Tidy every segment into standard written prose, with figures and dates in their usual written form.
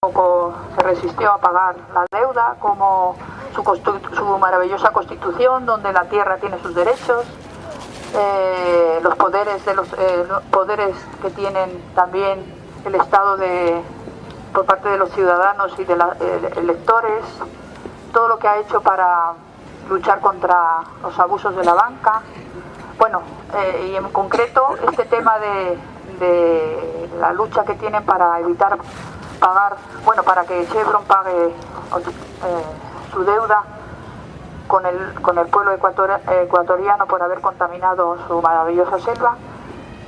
tampoco se resistió a pagar la deuda, como su maravillosa constitución, donde la tierra tiene sus derechos, los poderes que tienen también el Estado por parte de los ciudadanos y de los electores, todo lo que ha hecho para luchar contra los abusos de la banca. Bueno, y en concreto este tema de la lucha que tienen para evitar pagar, bueno, para que Chevron pague su deuda con el pueblo ecuatoriano por haber contaminado su maravillosa selva.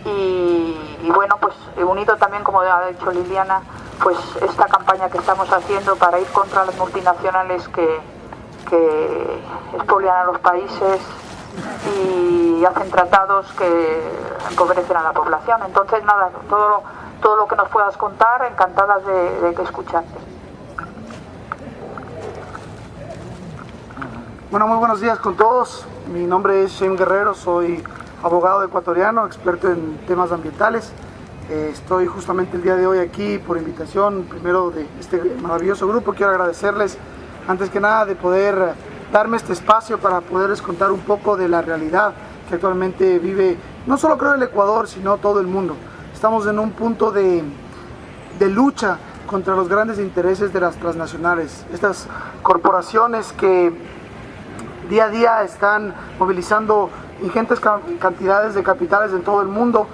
Y bueno, pues unido también, como ha dicho Liliana, pues esta campaña que estamos haciendo para ir contra las multinacionales que expolian a los países y hacen tratados que empobrecen a la población. Entonces nada, todo lo que nos puedas contar, encantadas de escucharte. Bueno, muy buenos días con todos. Mi nombre es Shem Guerrero, soy abogado ecuatoriano, experto en temas ambientales. Estoy justamente el día de hoy aquí por invitación primero de este maravilloso grupo. Quiero agradecerles antes que nada de poder darme este espacio para poderles contar un poco de la realidad que actualmente vive no solo creo el Ecuador, sino todo el mundo. Estamos en un punto de lucha contra los grandes intereses de las transnacionales, estas corporaciones que día a día están movilizando ingentes cantidades de capitales en todo el mundo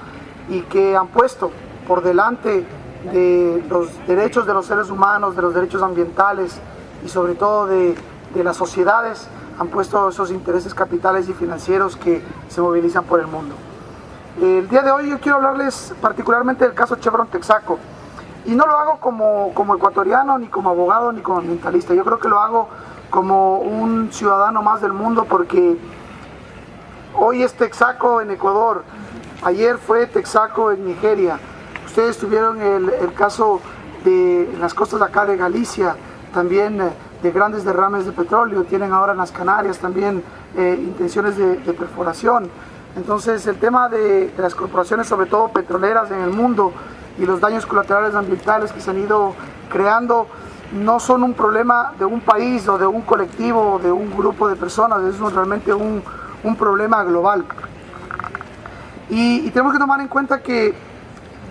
y que han puesto por delante de los derechos de los seres humanos, de los derechos ambientales y sobre todo de las sociedades, han puesto esos intereses capitales y financieros que se movilizan por el mundo. El día de hoy yo quiero hablarles particularmente del caso Chevron Texaco, y no lo hago como ecuatoriano, ni como abogado, ni como ambientalista. Yo creo que lo hago como un ciudadano más del mundo, porque hoy es Texaco en Ecuador, ayer fue Texaco en Nigeria. Ustedes tuvieron el caso de las costas de acá de Galicia, también de grandes derrames de petróleo. Tienen ahora en las Canarias también intenciones de perforación. Entonces el tema de las corporaciones, sobre todo petroleras en el mundo, y los daños colaterales ambientales que se han ido creando, no son un problema de un país o de un colectivo o de un grupo de personas, es realmente un problema global. Y tenemos que tomar en cuenta que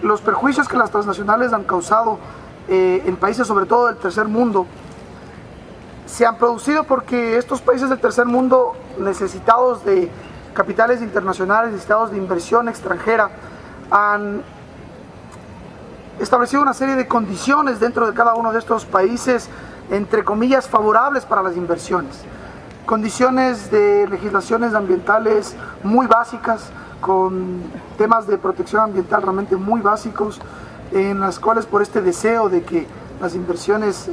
los perjuicios que las transnacionales han causado en países sobre todo del tercer mundo se han producido porque estos países del tercer mundo, necesitados de capitales internacionales, necesitados de inversión extranjera, han establecido una serie de condiciones dentro de cada uno de estos países, entre comillas, favorables para las inversiones. Condiciones de legislaciones ambientales muy básicas, con temas de protección ambiental realmente muy básicos, en las cuales por este deseo de que las inversiones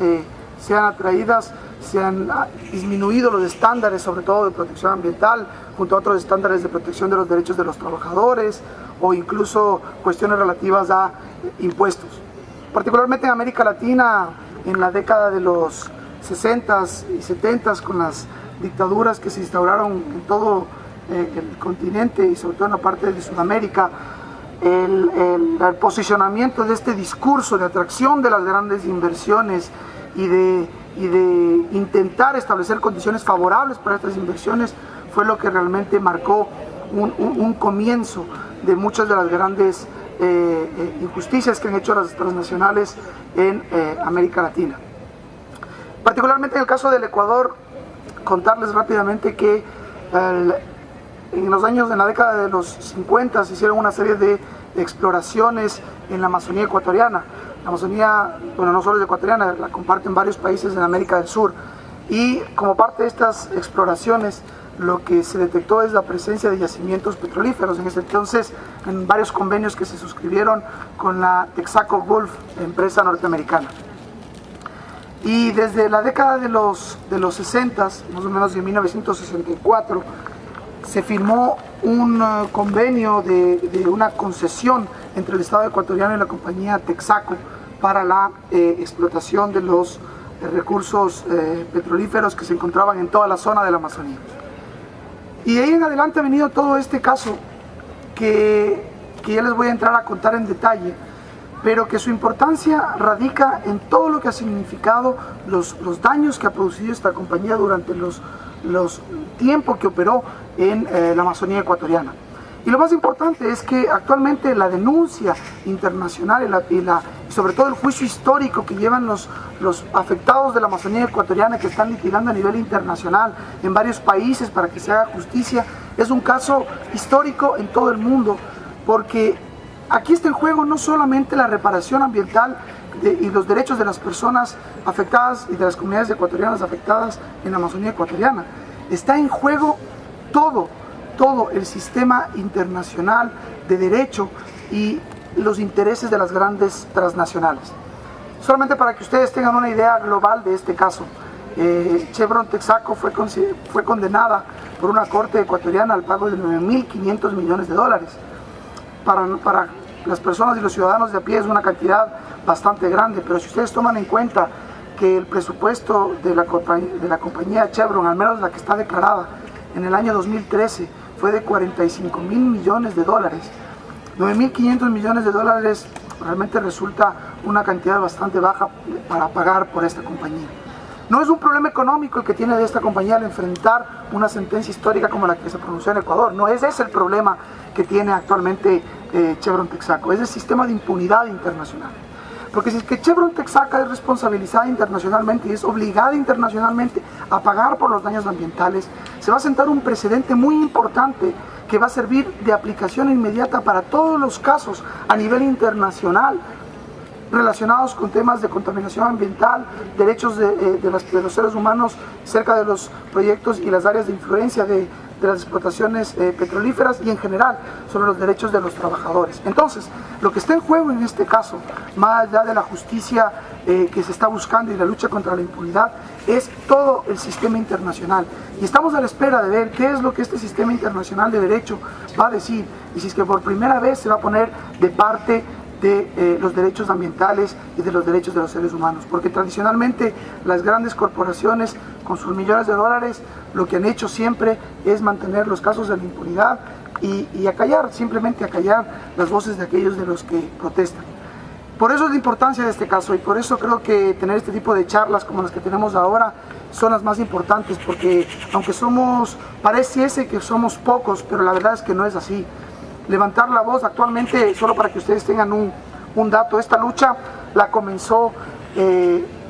sean atraídas, se han disminuido los estándares, sobre todo de protección ambiental, junto a otros estándares de protección de los derechos de los trabajadores, o incluso cuestiones relativas a impuestos. Particularmente en América Latina, en la década de los 60s y 70s, con las dictaduras que se instauraron en todo el continente y sobre todo en la parte de Sudamérica, el posicionamiento de este discurso de atracción de las grandes inversiones y de intentar establecer condiciones favorables para estas inversiones fue lo que realmente marcó un comienzo de muchas de las grandes injusticias que han hecho las transnacionales en América Latina. Particularmente en el caso del Ecuador, contarles rápidamente que en la década de los 50 se hicieron una serie de exploraciones en la Amazonía ecuatoriana. La Amazonía, bueno, no solo es ecuatoriana, la comparten varios países en América del Sur, y como parte de estas exploraciones lo que se detectó es la presencia de yacimientos petrolíferos en ese entonces, en varios convenios que se suscribieron con la Texaco Gulf, empresa norteamericana. Y desde la década de los 60, más o menos en 1964, se firmó un convenio de una concesión entre el Estado ecuatoriano y la compañía Texaco para la explotación de los recursos petrolíferos que se encontraban en toda la zona de la Amazonía. Y de ahí en adelante ha venido todo este caso que ya les voy a entrar a contar en detalle, pero que su importancia radica en todo lo que ha significado los daños que ha producido esta compañía durante los tiempos que operó en la Amazonía ecuatoriana. Y lo más importante es que actualmente la denuncia internacional y sobre todo el juicio histórico que llevan los afectados de la Amazonía ecuatoriana, que están litigando a nivel internacional en varios países para que se haga justicia, es un caso histórico en todo el mundo, porque aquí está en juego no solamente la reparación ambiental y los derechos de las personas afectadas y de las comunidades ecuatorianas afectadas en la Amazonía ecuatoriana, está en juego todo el sistema internacional de derecho y los intereses de las grandes transnacionales. Solamente para que ustedes tengan una idea global de este caso, Chevron Texaco fue condenada por una corte ecuatoriana al pago de 9.500 millones de dólares. Para las personas y los ciudadanos de a pie es una cantidad bastante grande, pero si ustedes toman en cuenta que el presupuesto de la compañía Chevron, al menos la que está declarada en el año 2013, fue de 45.000 millones de dólares. 9.500 millones de dólares realmente resulta una cantidad bastante baja para pagar por esta compañía. No es un problema económico el que tiene de esta compañía al enfrentar una sentencia histórica como la que se pronunció en Ecuador. No es ese el problema que tiene actualmente Chevron Texaco, es el sistema de impunidad internacional. Porque si es que Chevron Texaco es responsabilizada internacionalmente y es obligada internacionalmente a pagar por los daños ambientales, se va a sentar un precedente muy importante que va a servir de aplicación inmediata para todos los casos a nivel internacional relacionados con temas de contaminación ambiental, derechos de los seres humanos cerca de los proyectos y las áreas de influencia de las explotaciones petrolíferas y en general sobre los derechos de los trabajadores. Entonces, lo que está en juego en este caso, más allá de la justicia que se está buscando y la lucha contra la impunidad, es todo el sistema internacional. Y estamos a la espera de ver qué es lo que este sistema internacional de derecho va a decir y si es que por primera vez se va a poner de parte de los derechos ambientales y de los derechos de los seres humanos, porque tradicionalmente las grandes corporaciones con sus millones de dólares lo que han hecho siempre es mantener los casos de la impunidad y acallar, simplemente acallar las voces de aquellos de los que protestan. Por eso es la importancia de este caso y por eso creo que tener este tipo de charlas como las que tenemos ahora son las más importantes, porque aunque pareciese que somos pocos, pero la verdad es que no es así. Levantar la voz actualmente, solo para que ustedes tengan un dato, esta lucha la comenzó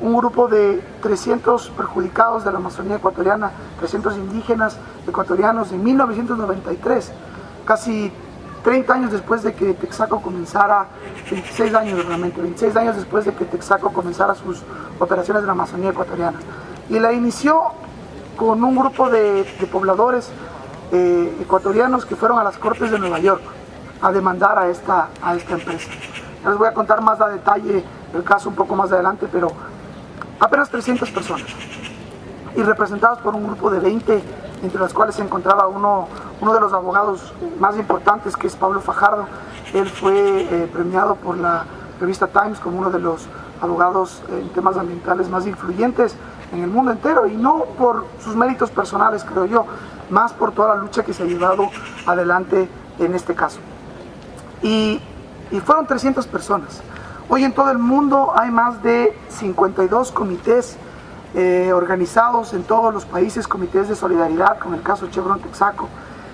un grupo de 300 perjudicados de la Amazonía ecuatoriana, 300 indígenas ecuatorianos en 1993, casi 30 años después de que Texaco comenzara, 26 años realmente, 26 años después de que Texaco comenzara sus operaciones en la Amazonía ecuatoriana. Y la inició con un grupo de pobladores ecuatorianos que fueron a las cortes de Nueva York a demandar a esta empresa. Les voy a contar más a detalle el caso un poco más adelante, pero apenas 300 personas y representados por un grupo de 20, entre las cuales se encontraba uno de los abogados más importantes, que es Pablo Fajardo. Él fue premiado por la revista Times como uno de los abogados en temas ambientales más influyentes en el mundo entero, y no por sus méritos personales, creo yo, más por toda la lucha que se ha llevado adelante en este caso. Y fueron 300 personas. Hoy en todo el mundo hay más de 52 comités organizados en todos los países, comités de solidaridad con el caso Chevron Texaco,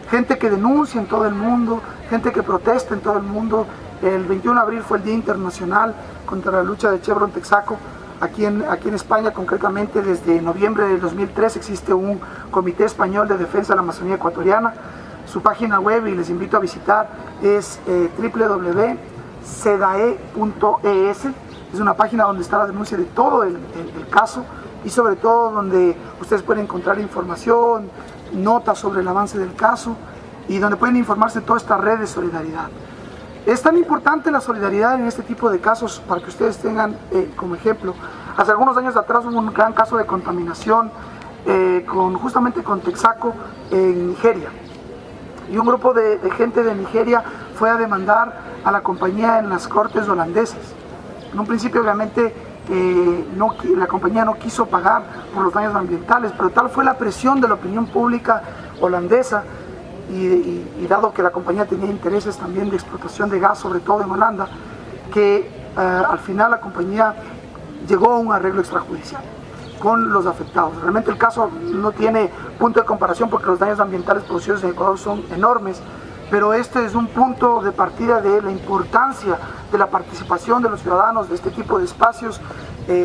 gente que denuncia en todo el mundo, gente que protesta en todo el mundo. El 21 de abril fue el Día Internacional contra la lucha de Chevron Texaco. Aquí en España, concretamente, desde noviembre del 2003 existe un Comité Español de Defensa de la Amazonía Ecuatoriana. Su página web, y les invito a visitar, es www.cedae.es. Es una página donde está la denuncia de todo el caso y sobre todo donde ustedes pueden encontrar información, notas sobre el avance del caso y donde pueden informarse de toda esta red de solidaridad. Es tan importante la solidaridad en este tipo de casos para que ustedes tengan como ejemplo. Hace algunos años atrás hubo un gran caso de contaminación justamente con Texaco en Nigeria. Y un grupo de gente de Nigeria fue a demandar a la compañía en las cortes holandesas. En un principio obviamente la compañía no quiso pagar por los daños ambientales, pero tal fue la presión de la opinión pública holandesa y dado que la compañía tenía intereses también de explotación de gas, sobre todo en Holanda, que al final la compañía llegó a un arreglo extrajudicial con los afectados. Realmente el caso no tiene punto de comparación porque los daños ambientales producidos en Ecuador son enormes, pero este es un punto de partida de la importancia de la participación de los ciudadanos de este tipo de espacios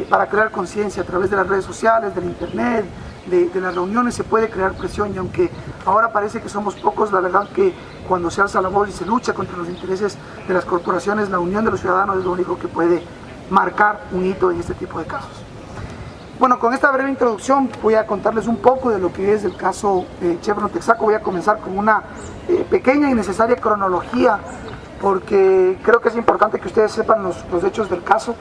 para crear conciencia a través de las redes sociales, del internet, de las reuniones. Se puede crear presión, y aunque ahora parece que somos pocos, la verdad que cuando se alza la voz y se lucha contra los intereses de las corporaciones, la unión de los ciudadanos es lo único que puede marcar un hito en este tipo de casos. Bueno, con esta breve introducción voy a contarles un poco de lo que es el caso Chevron Texaco. Voy a comenzar con una pequeña y necesaria cronología, porque creo que es importante que ustedes sepan los hechos del caso.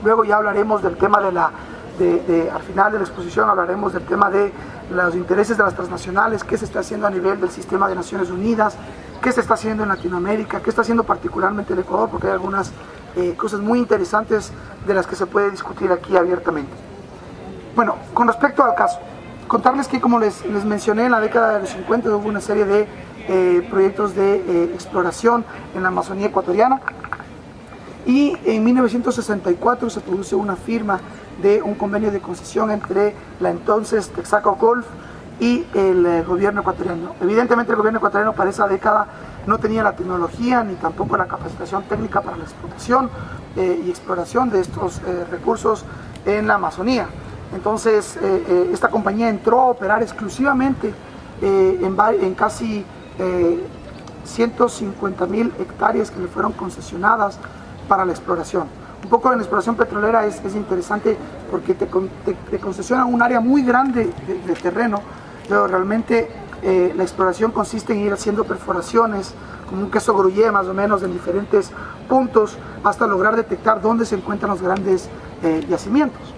Luego ya hablaremos del tema al final de la exposición hablaremos del tema de los intereses de las transnacionales, qué se está haciendo a nivel del sistema de Naciones Unidas, qué se está haciendo en Latinoamérica, qué está haciendo particularmente el Ecuador, porque hay algunas cosas muy interesantes de las que se puede discutir aquí abiertamente. Bueno, con respecto al caso, contarles que, como les mencioné, en la década de los 50 hubo una serie de proyectos de exploración en la Amazonía ecuatoriana, y en 1964 se produce una firma de un convenio de concesión entre la entonces Texaco Gulf y el gobierno ecuatoriano. Evidentemente el gobierno ecuatoriano para esa década no tenía la tecnología ni tampoco la capacitación técnica para la explotación y exploración de estos recursos en la Amazonía. Entonces esta compañía entró a operar exclusivamente en casi 150.000 hectáreas que le fueron concesionadas para la exploración. Un poco en la exploración petrolera es interesante porque te concesionan un área muy grande de terreno, pero realmente la exploración consiste en ir haciendo perforaciones, como un queso gruyère más o menos, en diferentes puntos, hasta lograr detectar dónde se encuentran los grandes yacimientos.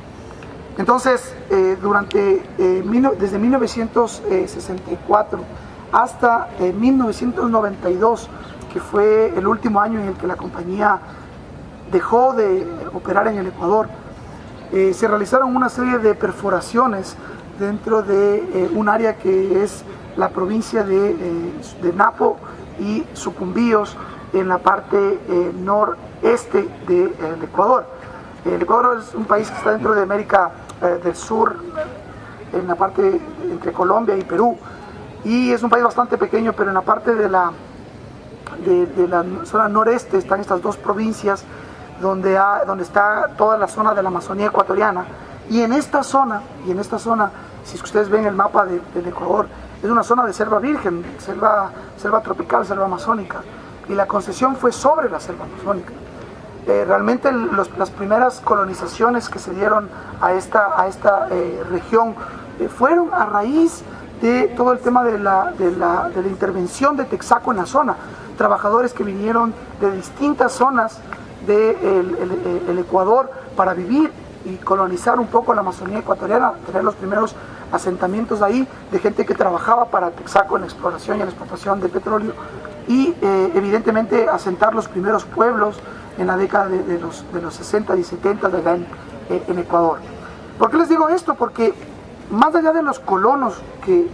Entonces, desde 1964 hasta 1992, que fue el último año en el que la compañía dejó de operar en el Ecuador, se realizaron una serie de perforaciones dentro de un área que es la provincia de Napo y Sucumbíos, en la parte noreste del Ecuador. El Ecuador es un país que está dentro de América del Sur, en la parte entre Colombia y Perú, y es un país bastante pequeño, pero en la parte de la zona noreste están estas dos provincias donde está toda la zona de la Amazonía ecuatoriana, y en esta zona, si ustedes ven el mapa del Ecuador, es una zona de selva virgen, selva tropical, selva amazónica, y la concesión fue sobre la selva amazónica. Realmente las primeras colonizaciones que se dieron a esta región fueron a raíz de todo el tema de la intervención de Texaco en la zona. Trabajadores que vinieron de distintas zonas del Ecuador para vivir y colonizar un poco la Amazonía ecuatoriana, tener los primeros asentamientos ahí de gente que trabajaba para Texaco en la exploración y en la explotación de petróleo, y evidentemente asentar los primeros pueblos en la década de los 60 y 70 de allá en Ecuador. ¿Por qué les digo esto? Porque más allá de los colonos que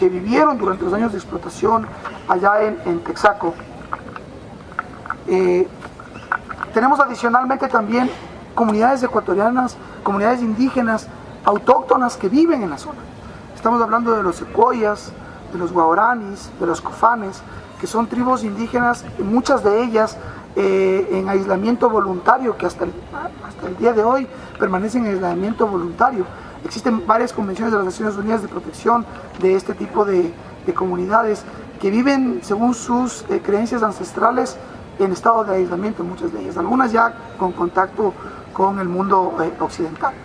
vivieron durante los años de explotación allá en Texaco, tenemos adicionalmente también comunidades ecuatorianas, comunidades indígenas autóctonas que viven en la zona. Estamos hablando de los secoyas, de los guaraníes, de los cofanes, que son tribus indígenas, muchas de ellas en aislamiento voluntario, que hasta el día de hoy permanecen en aislamiento voluntario. Existen varias convenciones de las Naciones Unidas de protección de este tipo de comunidades que viven según sus creencias ancestrales en estado de aislamiento, muchas de ellas, algunas ya con contacto con el mundo occidental.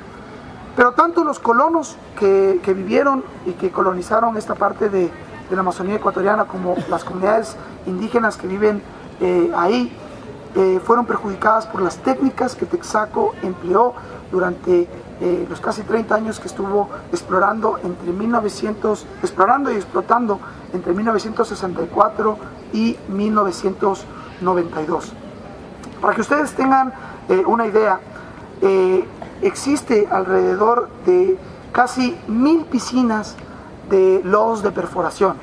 Pero tanto los colonos que vivieron y que colonizaron esta parte de la Amazonía ecuatoriana, como las comunidades indígenas que viven ahí, fueron perjudicadas por las técnicas que Texaco empleó durante los casi 30 años que estuvo explorando y explotando entre 1964 y 1992. Para que ustedes tengan una idea, existe alrededor de casi 1000 piscinas de lodos de perforación.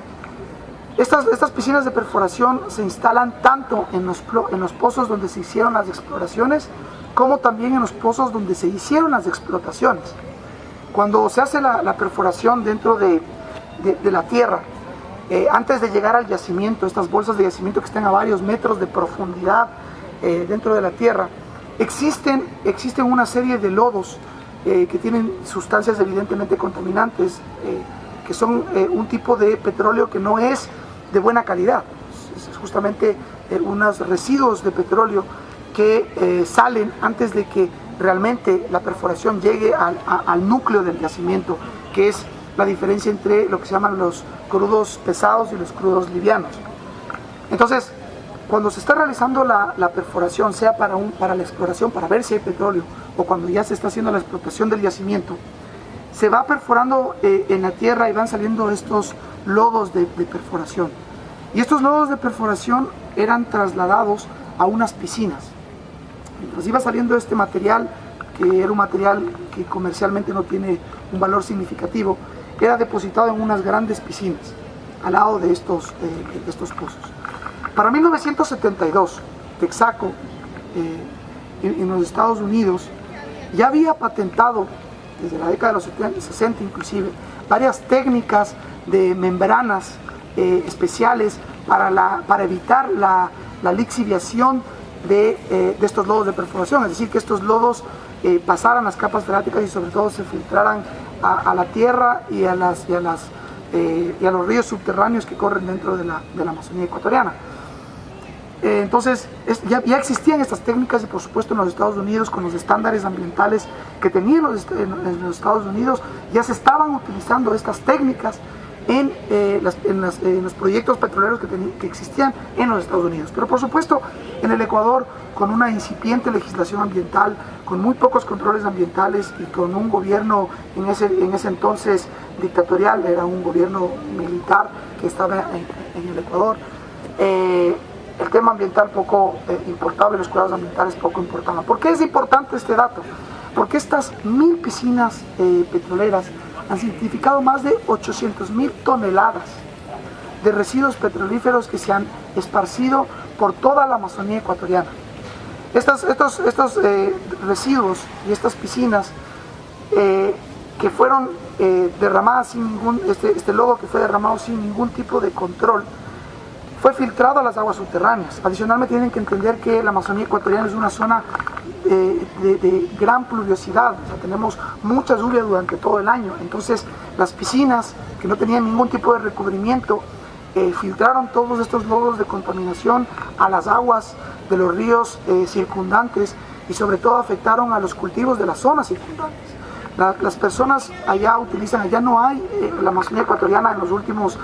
Estas piscinas de perforación se instalan tanto en los pozos donde se hicieron las exploraciones, como también en los pozos donde se hicieron las explotaciones. Cuando se hace la perforación dentro de la tierra, antes de llegar al yacimiento, estas bolsas de yacimiento que están a varios metros de profundidad dentro de la tierra, existen una serie de lodos que tienen sustancias evidentemente contaminantes, que son un tipo de petróleo que no es de buena calidad. Es justamente unos residuos de petróleo que salen antes de que realmente la perforación llegue al núcleo del yacimiento, que es la diferencia entre lo que se llaman los crudos pesados y los crudos livianos. Entonces, cuando se está realizando la perforación, sea para la exploración, para ver si hay petróleo, o cuando ya se está haciendo la explotación del yacimiento, se va perforando en la tierra y van saliendo estos lodos de perforación. Y estos lodos de perforación eran trasladados a unas piscinas. Mientras iba saliendo este material, que era un material que comercialmente no tiene un valor significativo, era depositado en unas grandes piscinas al lado de estos pozos. Para 1972, Texaco, en los Estados Unidos, ya había patentado, desde la década de los 60 inclusive, varias técnicas de membranas especiales para evitar la lixiviación de estos lodos de perforación, es decir, que estos lodos pasaran las capas freáticas y sobre todo se filtraran a la tierra y a los ríos subterráneos que corren dentro de la Amazonía ecuatoriana. Entonces ya existían estas técnicas y por supuesto en los Estados Unidos, con los estándares ambientales que tenían en los Estados Unidos, ya se estaban utilizando estas técnicas en los proyectos petroleros que existían en los Estados Unidos. Pero por supuesto en el Ecuador, con una incipiente legislación ambiental, con muy pocos controles ambientales y con un gobierno en ese entonces dictatorial, era un gobierno militar que estaba en el Ecuador, el tema ambiental poco importaba y los cuidados ambientales poco importaban. ¿Por qué es importante este dato? Porque estas 1000 piscinas petroleras han significado más de 800.000 toneladas de residuos petrolíferos que se han esparcido por toda la Amazonía ecuatoriana. Estos residuos y estas piscinas que fueron derramadas sin ningún, este lodo que fue derramado sin ningún tipo de control, fue filtrado a las aguas subterráneas. Adicionalmente tienen que entender que la Amazonía ecuatoriana es una zona de gran pluviosidad, o sea, tenemos mucha lluvia durante todo el año, entonces las piscinas que no tenían ningún tipo de recubrimiento filtraron todos estos lodos de contaminación a las aguas de los ríos circundantes y sobre todo afectaron a los cultivos de las zonas circundantes. Las personas allá no hay, la Amazonía ecuatoriana en los últimos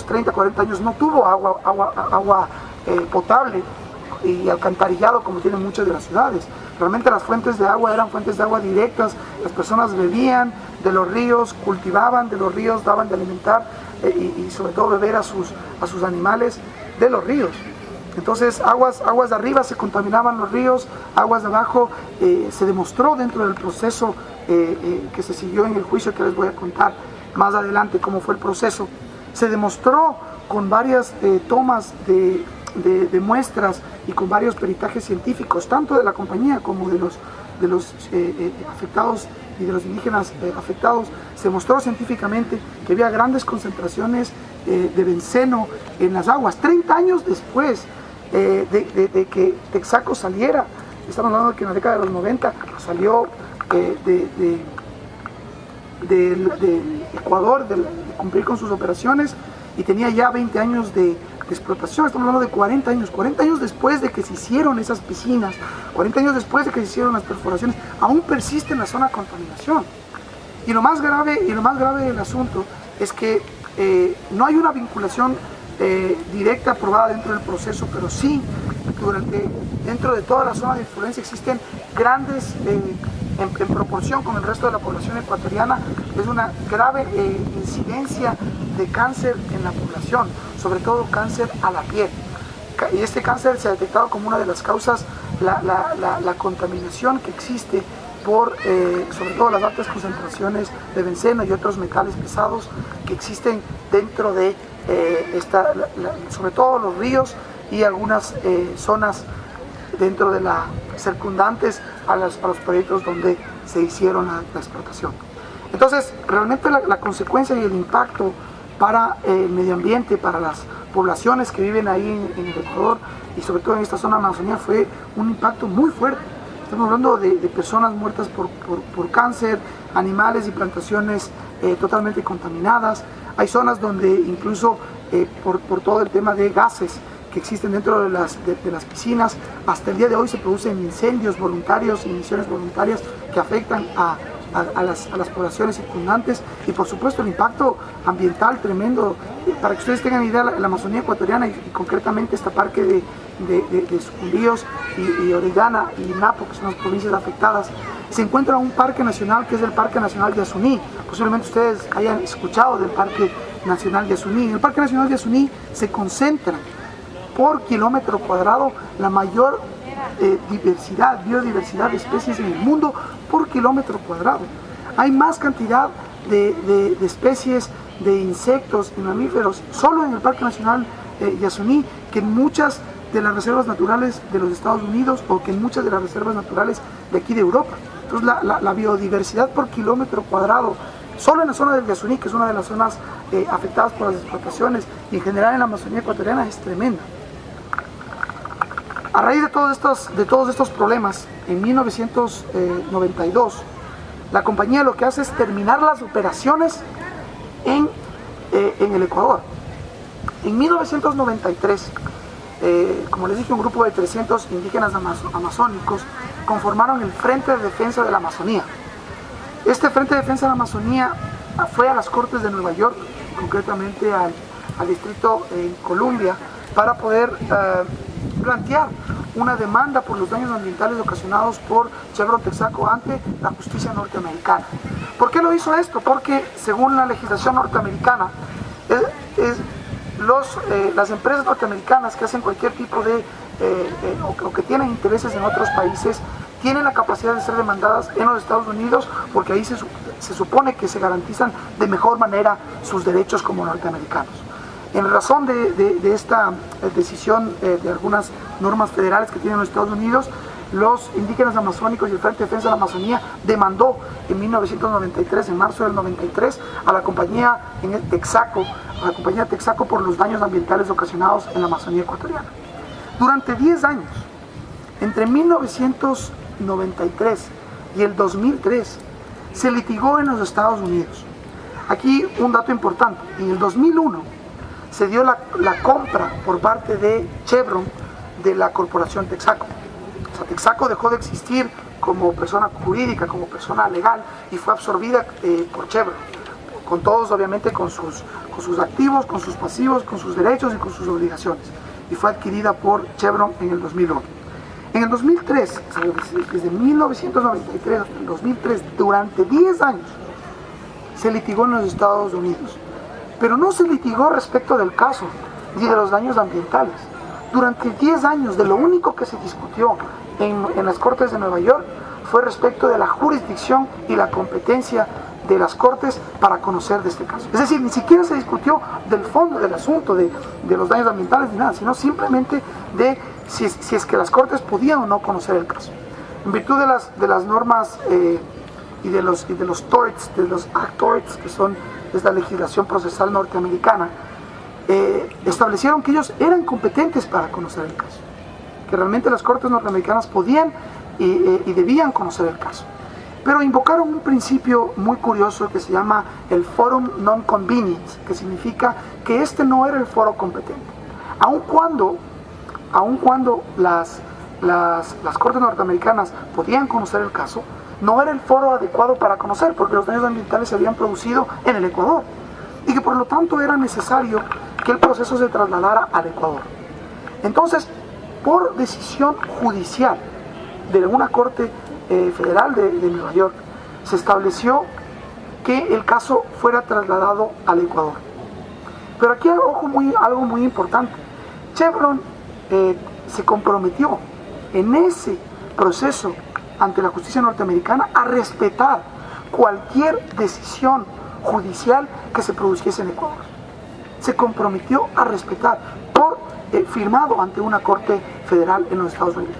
30, 40 años no tuvo agua potable y alcantarillado como tienen muchas de las ciudades. Realmente las fuentes de agua eran fuentes de agua directas, las personas bebían de los ríos, cultivaban de los ríos, daban de alimentar y sobre todo beber a sus animales de los ríos. Entonces aguas de arriba se contaminaban los ríos, aguas de abajo, se demostró dentro del proceso que se siguió en el juicio que les voy a contar más adelante cómo fue el proceso. Se demostró con varias tomas de muestras y con varios peritajes científicos, tanto de la compañía como de los afectados y de los indígenas afectados, se mostró científicamente que había grandes concentraciones de benceno en las aguas. 30 años después de que Texaco saliera, estamos hablando de que en la década de los 90 salió del Ecuador, de cumplir con sus operaciones, y tenía ya 20 años de explotación. Estamos hablando de 40 años después de que se hicieron esas piscinas, 40 años después de que se hicieron las perforaciones, aún persiste en la zona contaminación. Y lo más grave del asunto es que no hay una vinculación directa aprobada dentro del proceso, pero sí dentro de toda la zona de influencia existen grandes, en proporción con el resto de la población ecuatoriana, es una grave incidencia de cáncer en la población, sobre todo cáncer a la piel. Y este cáncer se ha detectado como una de las causas, la contaminación que existe por sobre todo las altas concentraciones de benceno y otros metales pesados que existen dentro de sobre todo los ríos y algunas zonas dentro de las circundantes a los proyectos donde se hicieron la explotación. Entonces, realmente la consecuencia y el impacto para el medio ambiente, para las poblaciones que viven ahí en el Ecuador y sobre todo en esta zona de la Amazonía fue un impacto muy fuerte. Estamos hablando de personas muertas por cáncer, animales y plantaciones totalmente contaminadas. Hay zonas donde incluso por todo el tema de gases que existen dentro de las piscinas, hasta el día de hoy se producen incendios voluntarios, emisiones voluntarias que afectan a las poblaciones circundantes y por supuesto el impacto ambiental tremendo. Para que ustedes tengan idea, la Amazonía ecuatoriana y concretamente esta parque de Sucumbíos y Orellana y Napo, que son las provincias afectadas, se encuentra un parque nacional que es el Parque Nacional de Yasuní. Posiblemente ustedes hayan escuchado del Parque Nacional de Yasuní. En el Parque Nacional de Yasuní se concentra por kilómetro cuadrado la mayor biodiversidad de especies en el mundo por kilómetro cuadrado. Hay más cantidad de especies de insectos y mamíferos solo en el Parque Nacional Yasuní que en muchas de las reservas naturales de los Estados Unidos o que en muchas de las reservas naturales de aquí de Europa. Entonces la biodiversidad por kilómetro cuadrado solo en la zona del Yasuní, que es una de las zonas afectadas por las explotaciones y en general en la Amazonía ecuatoriana, es tremenda. A raíz de todos estos problemas, en 1992, la compañía lo que hace es terminar las operaciones en el Ecuador. En 1993, como les dije, un grupo de 300 indígenas amazónicos conformaron el Frente de Defensa de la Amazonía. Este Frente de Defensa de la Amazonía fue a las Cortes de Nueva York, concretamente al distrito en Columbia, para poder plantear una demanda por los daños ambientales ocasionados por Chevron Texaco ante la justicia norteamericana. ¿Por qué lo hizo esto? Porque según la legislación norteamericana, las empresas norteamericanas que hacen cualquier tipo de o que tienen intereses en otros países tienen la capacidad de ser demandadas en los Estados Unidos porque ahí se supone que se garantizan de mejor manera sus derechos como norteamericanos. En razón de esta decisión de algunas normas federales que tienen los Estados Unidos, los indígenas amazónicos y el Frente de Defensa de la Amazonía demandó en 1993, en marzo del 93, a la compañía Texaco por los daños ambientales ocasionados en la Amazonía ecuatoriana. Durante 10 años, entre 1993 y el 2003, se litigó en los Estados Unidos. Aquí un dato importante: en el 2001 se dio la compra por parte de Chevron de la corporación Texaco. O sea, Texaco dejó de existir como persona jurídica, como persona legal, y fue absorbida por Chevron, con todos obviamente con sus activos, con sus pasivos, con sus derechos y con sus obligaciones, y fue adquirida por Chevron en el 2001. En el 2003, desde 1993 hasta el 2003, durante 10 años, se litigó en los Estados Unidos. Pero no se litigó respecto del caso ni de los daños ambientales. Durante 10 años, de lo único que se discutió en las Cortes de Nueva York fue respecto de la jurisdicción y la competencia de las Cortes para conocer de este caso. Es decir, ni siquiera se discutió del fondo del asunto de los daños ambientales ni nada, sino simplemente de si es que las Cortes podían o no conocer el caso. En virtud de las normas y de los torts, de los act torts, que son esta legislación procesal norteamericana, establecieron que ellos eran competentes para conocer el caso, que realmente las Cortes norteamericanas podían y debían conocer el caso. Pero invocaron un principio muy curioso que se llama el forum non conveniens, que significa que este no era el foro competente. Aun cuando las Cortes norteamericanas podían conocer el caso, no era el foro adecuado para conocer, porque los daños ambientales se habían producido en el Ecuador y que por lo tanto era necesario que el proceso se trasladara al Ecuador. Entonces, por decisión judicial de una corte federal de Nueva York, se estableció que el caso fuera trasladado al Ecuador. Pero aquí, ojo, algo muy importante. Chevron se comprometió en ese proceso ante la justicia norteamericana a respetar cualquier decisión judicial que se produciese en Ecuador. Se comprometió a respetar por firmado ante una corte federal en los Estados Unidos.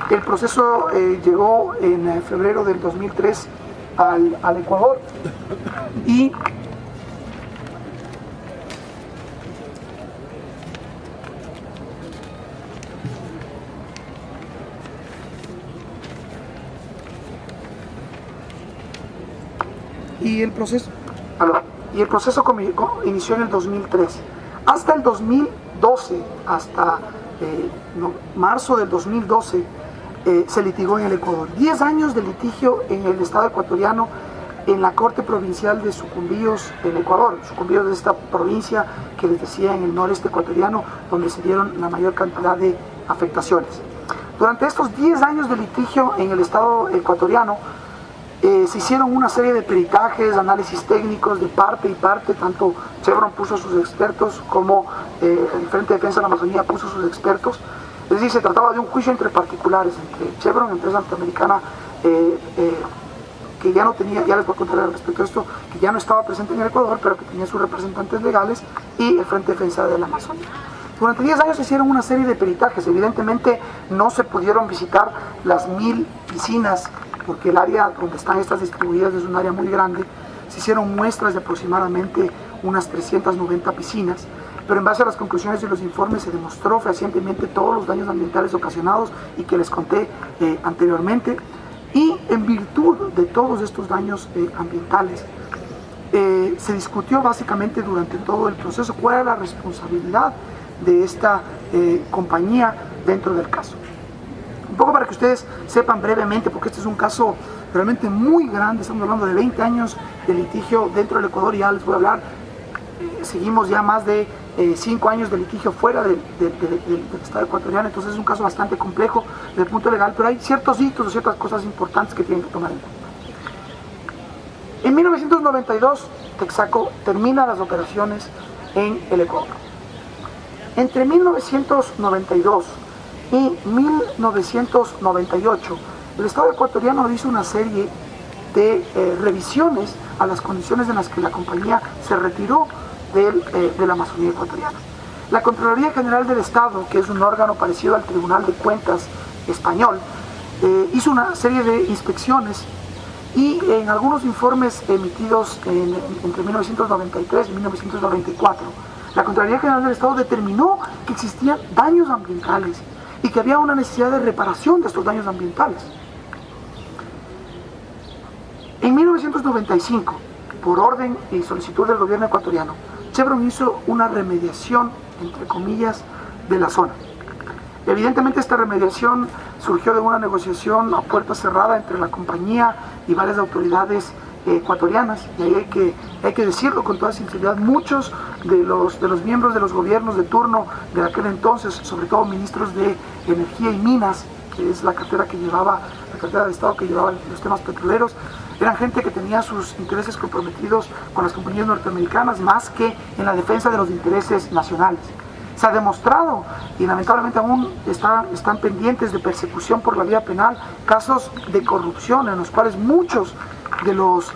El proceso llegó en febrero del 2003 al Ecuador y el proceso inició en el 2003. Hasta el 2012, hasta marzo del 2012, se litigó en el Ecuador. 10 años de litigio en el Estado ecuatoriano, en la Corte Provincial de Sucumbíos en Ecuador. Sucumbíos de esta provincia que les decía en el noreste ecuatoriano, donde se dieron la mayor cantidad de afectaciones. Durante estos 10 años de litigio en el Estado ecuatoriano, se hicieron una serie de peritajes, análisis técnicos de parte y parte, tanto Chevron puso a sus expertos como el Frente de Defensa de la Amazonía puso a sus expertos. Es decir, se trataba de un juicio entre particulares, entre Chevron, empresa norteamericana, que ya no tenía, ya les voy a contar al respecto de esto, que ya no estaba presente en el Ecuador, pero que tenía sus representantes legales, y el Frente de Defensa de la Amazonía. Durante 10 años se hicieron una serie de peritajes. Evidentemente no se pudieron visitar las 1000 piscinas, porque el área donde están estas distribuidas es un área muy grande. Se hicieron muestras de aproximadamente unas 390 piscinas, pero en base a las conclusiones de los informes se demostró fehacientemente todos los daños ambientales ocasionados y que les conté anteriormente. Y en virtud de todos estos daños ambientales, se discutió básicamente durante todo el proceso cuál era la responsabilidad de esta compañía dentro del caso. Un poco para que ustedes sepan brevemente, porque este es un caso realmente muy grande, estamos hablando de 20 años de litigio dentro del Ecuador, y ya les voy a hablar, seguimos ya más de 5 años de litigio fuera del Estado ecuatoriano, entonces es un caso bastante complejo desde el punto legal, pero hay ciertos hitos o ciertas cosas importantes que tienen que tomar en cuenta. En 1992, Texaco termina las operaciones en el Ecuador. Entre 1992 y 1998, el Estado ecuatoriano hizo una serie de revisiones a las condiciones en las que la compañía se retiró de la Amazonía ecuatoriana. La Contraloría General del Estado, que es un órgano parecido al Tribunal de Cuentas español, hizo una serie de inspecciones, y en algunos informes emitidos entre 1993 y 1994, la Contraloría General del Estado determinó que existían daños ambientales y que había una necesidad de reparación de estos daños ambientales. En 1995, por orden y solicitud del gobierno ecuatoriano, Chevron hizo una remediación, entre comillas, de la zona. Evidentemente esta remediación surgió de una negociación a puerta cerrada entre la compañía y varias autoridades ecuatorianas, y ahí hay que decirlo con toda sinceridad, muchos de los miembros de los gobiernos de turno de aquel entonces, sobre todo ministros de Energía y Minas, que es la cartera de Estado que llevaba los temas petroleros, eran gente que tenía sus intereses comprometidos con las compañías norteamericanas más que en la defensa de los intereses nacionales. Se ha demostrado, y lamentablemente aún están pendientes de persecución por la vía penal, casos de corrupción en los cuales muchos de los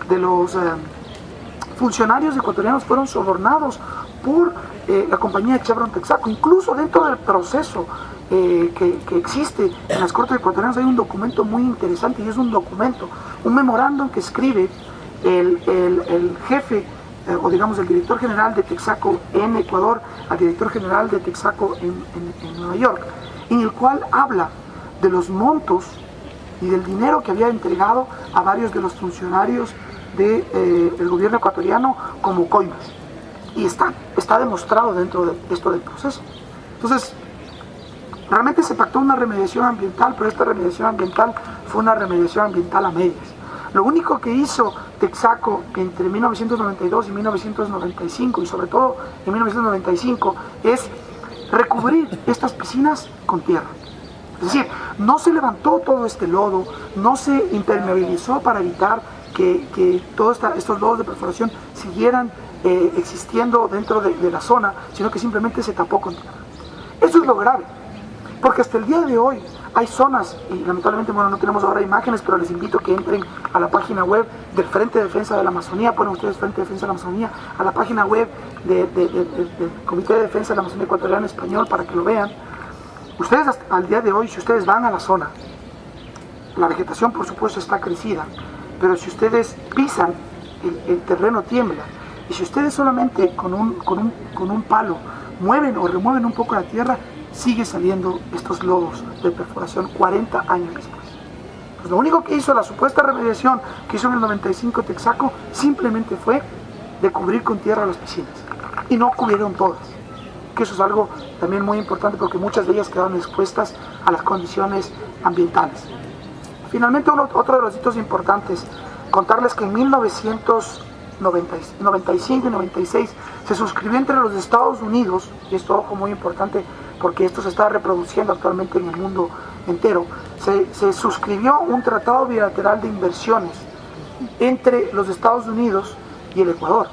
funcionarios ecuatorianos fueron sobornados por la compañía Chevron Texaco. Incluso dentro del proceso que existe en las Cortes ecuatorianas hay un documento muy interesante, y es un memorándum que escribe el jefe, o digamos el director general de Texaco en Ecuador al director general de Texaco en Nueva York, en el cual habla de los montos y del dinero que había entregado a varios de los funcionarios del gobierno ecuatoriano como coimas. Y está demostrado dentro de esto del proceso. Entonces, realmente se pactó una remediación ambiental, pero esta remediación ambiental fue una remediación ambiental a medias. Lo único que hizo Texaco entre 1992 y 1995, y sobre todo en 1995, es recubrir estas piscinas con tierra. Es decir, no se levantó todo este lodo, no se impermeabilizó para evitar que todos estos lodos de perforación siguieran existiendo dentro de la zona, sino que simplemente se tapó con tierra. Eso es lo grave, porque hasta el día de hoy Hay zonas, y lamentablemente bueno, no tenemos ahora imágenes, pero les invito a que entren a la página web del Frente de Defensa de la Amazonía, ponen ustedes Frente de Defensa de la Amazonía, a la página web del Comité de Defensa de la Amazonía Ecuatoriana en español para que lo vean. Ustedes al día de hoy, si ustedes van a la zona, la vegetación por supuesto está crecida, pero si ustedes pisan, el terreno tiembla, y si ustedes solamente con un palo mueven o remueven un poco la tierra, sigue saliendo estos lodos de perforación 40 años después. Pues lo único que hizo la supuesta remediación que hizo en el 95 Texaco simplemente fue de cubrir con tierra las piscinas, y no cubrieron todas, que eso es algo también muy importante porque muchas de ellas quedaron expuestas a las condiciones ambientales. Finalmente, otro de los hitos importantes, contarles que en 1995 y 96 se suscribió entre los Estados Unidos, y esto ojo muy importante porque esto se está reproduciendo actualmente en el mundo entero, se suscribió un tratado bilateral de inversiones entre los Estados Unidos y el Ecuador.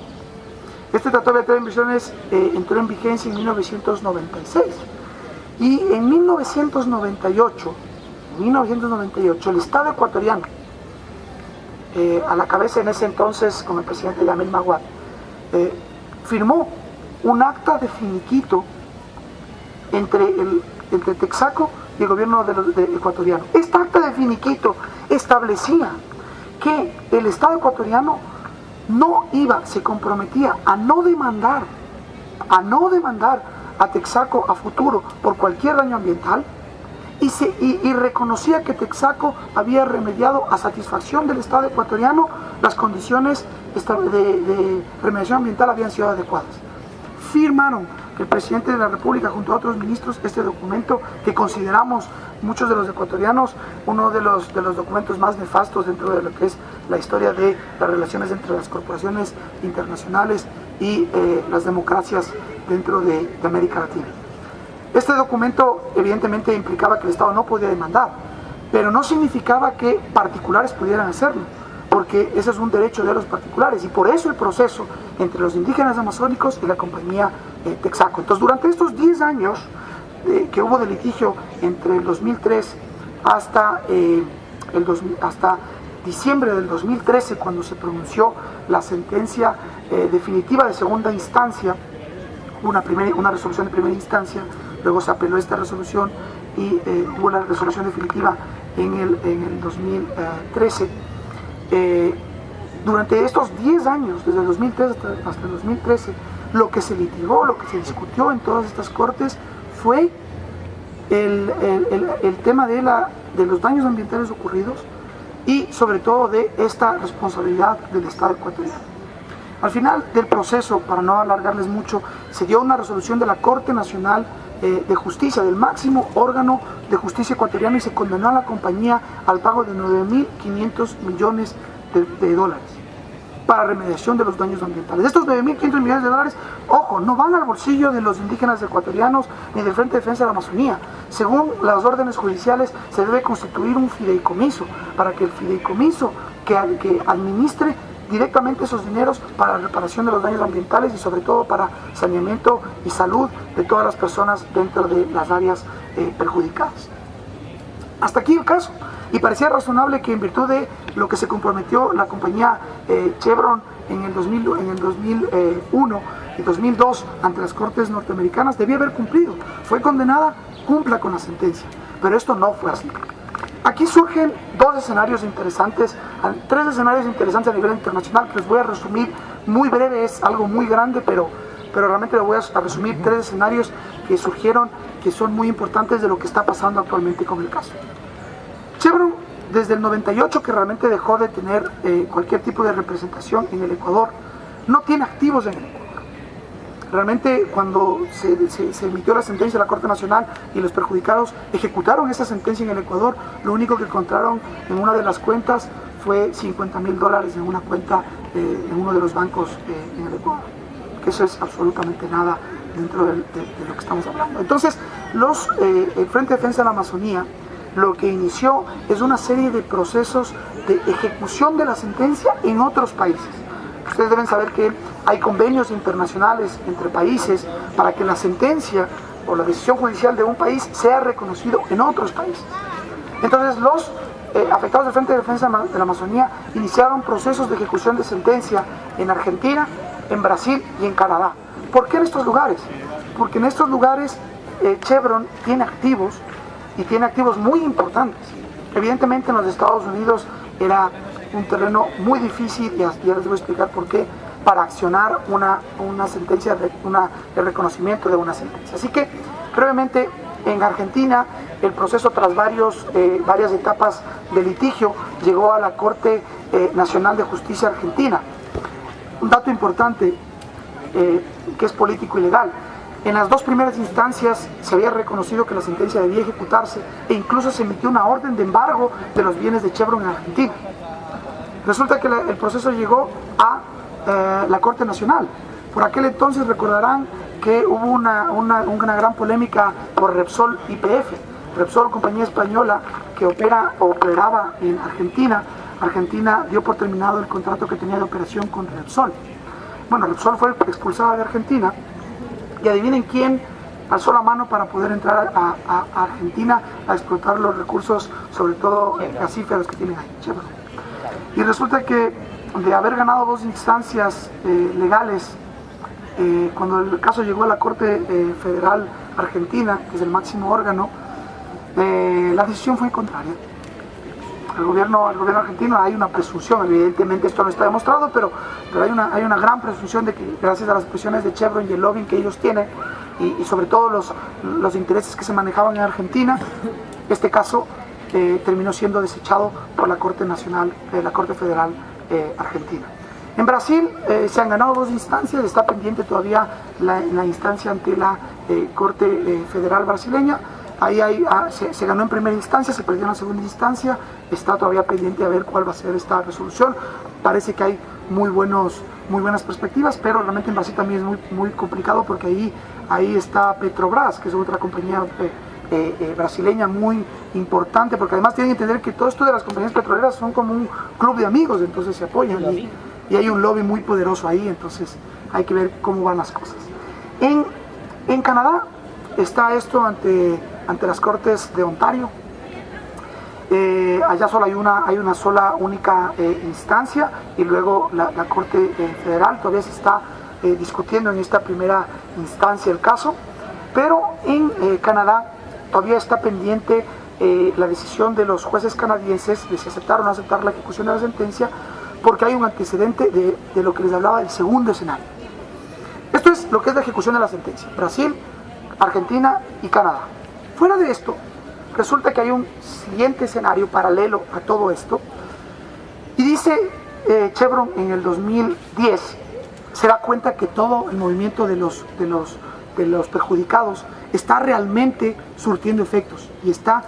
Este tratado bilateral de inversiones entró en vigencia en 1996 y en 1998 el Estado ecuatoriano, a la cabeza en ese entonces con el presidente Yamil Maguad, firmó un acta de finiquito entre Texaco y el gobierno ecuatoriano. Esta acta de finiquito establecía que el Estado ecuatoriano se comprometía a no demandar a Texaco a futuro por cualquier daño ambiental, y reconocía que Texaco había remediado a satisfacción del Estado ecuatoriano, las condiciones de remediación ambiental habían sido adecuadas. Firmaron el presidente de la República junto a otros ministros este documento que consideramos muchos de los ecuatorianos uno de los documentos más nefastos dentro de lo que es la historia de las relaciones entre las corporaciones internacionales y las democracias dentro de América Latina. Este documento evidentemente implicaba que el Estado no podía demandar, pero no significaba que particulares pudieran hacerlo, porque ese es un derecho de los particulares, y por eso el proceso entre los indígenas amazónicos y la compañía Texaco. Entonces, durante estos 10 años que hubo de litigio entre el 2003 hasta diciembre del 2013, cuando se pronunció la sentencia definitiva de segunda instancia, una resolución de primera instancia, luego se apeló esta resolución y hubo la resolución definitiva en el 2013. Durante estos 10 años, desde el 2003 hasta el 2013, lo que se litigó, lo que se discutió en todas estas cortes fue el tema de los daños ambientales ocurridos y sobre todo de esta responsabilidad del Estado ecuatoriano. Al final del proceso, para no alargarles mucho, se dio una resolución de la Corte Nacional de Justicia, del máximo órgano de justicia ecuatoriano, y se condenó a la compañía al pago de 9.500 millones de dólares para remediación de los daños ambientales. Estos 9.500 millones de dólares, ojo, no van al bolsillo de los indígenas ecuatorianos ni del Frente de Defensa de la Amazonía. Según las órdenes judiciales, se debe constituir un fideicomiso para que el fideicomiso que administre directamente esos dineros para la reparación de los daños ambientales y sobre todo para saneamiento y salud de todas las personas dentro de las áreas perjudicadas. Hasta aquí el caso, y parecía razonable que en virtud de lo que se comprometió la compañía Chevron en el 2001 y 2002 ante las cortes norteamericanas debía haber cumplido. Fue condenada, cumpla con la sentencia, pero esto no fue así. Aquí surgen tres escenarios interesantes a nivel internacional que les voy a resumir muy breve. Es algo muy grande, pero realmente les voy a resumir tres escenarios que surgieron, que son muy importantes de lo que está pasando actualmente con el caso. Chevron, desde el 98, que realmente dejó de tener cualquier tipo de representación en el Ecuador, no tiene activos en el Ecuador. Realmente cuando se emitió la sentencia de la Corte Nacional y los perjudicados ejecutaron esa sentencia en el Ecuador, lo único que encontraron en una de las cuentas fue $50.000 en una cuenta en uno de los bancos en el Ecuador, que eso es absolutamente nada dentro de lo que estamos hablando. Entonces, el Frente de Defensa de la Amazonía lo que inició es una serie de procesos de ejecución de la sentencia en otros países. Ustedes deben saber que hay convenios internacionales entre países para que la sentencia o la decisión judicial de un país sea reconocido en otros países. Entonces los afectados del Frente de Defensa de la Amazonía iniciaron procesos de ejecución de sentencia en Argentina, en Brasil y en Canadá. ¿Por qué en estos lugares? Porque en estos lugares Chevron tiene activos y tiene activos muy importantes. Evidentemente en los Estados Unidos era un terreno muy difícil, y ya les voy a explicar por qué, para accionar una sentencia, el reconocimiento de una sentencia. Así que, brevemente, en Argentina, el proceso tras varias etapas de litigio llegó a la Corte Nacional de Justicia Argentina. Un dato importante, que es político y legal. En las dos primeras instancias se había reconocido que la sentencia debía ejecutarse e incluso se emitió una orden de embargo de los bienes de Chevron en Argentina. Resulta que el proceso llegó a la Corte Nacional. Por aquel entonces recordarán que hubo una gran polémica por Repsol YPF. Repsol, compañía española que operaba en Argentina. Argentina dio por terminado el contrato que tenía de operación con Repsol. Bueno, Repsol fue expulsada de Argentina y adivinen quién alzó la mano para poder entrar a Argentina a explotar los recursos, sobre todo gasíferos que tienen ahí, Chevron. Y resulta que de haber ganado dos instancias legales, cuando el caso llegó a la Corte Federal Argentina, que es el máximo órgano, la decisión fue contraria. Al gobierno argentino hay una presunción, evidentemente esto no está demostrado, pero hay una gran presunción de que gracias a las presiones de Chevron y el lobbying que ellos tienen, y sobre todo los intereses que se manejaban en Argentina, este caso terminó siendo desechado por la Corte Nacional, la Corte Federal Argentina. En Brasil se han ganado dos instancias, está pendiente todavía la instancia ante la Corte Federal brasileña. Ahí se ganó en primera instancia, se perdió en la segunda instancia, está todavía pendiente a ver cuál va a ser esta resolución. Parece que hay muy buenas perspectivas, pero realmente en Brasil también es muy complicado, porque ahí está Petrobras, que es otra compañía brasileña muy importante, porque además tienen que entender que todo esto de las compañías petroleras son como un club de amigos, entonces se apoyan y hay un lobby muy poderoso ahí, entonces hay que ver cómo van las cosas. En Canadá está esto ante las Cortes de Ontario. Allá solo hay una sola única instancia, y luego la Corte Federal todavía se está discutiendo en esta primera instancia el caso, pero en Canadá todavía está pendiente la decisión de los jueces canadienses de si aceptar o no aceptar la ejecución de la sentencia, porque hay un antecedente de lo que les hablaba del segundo escenario. Esto es lo que es la ejecución de la sentencia: Brasil, Argentina y Canadá. Fuera de esto, resulta que hay un siguiente escenario paralelo a todo esto, y dice Chevron en el 2010, se da cuenta que todo el movimiento de los perjudicados está realmente surtiendo efectos y está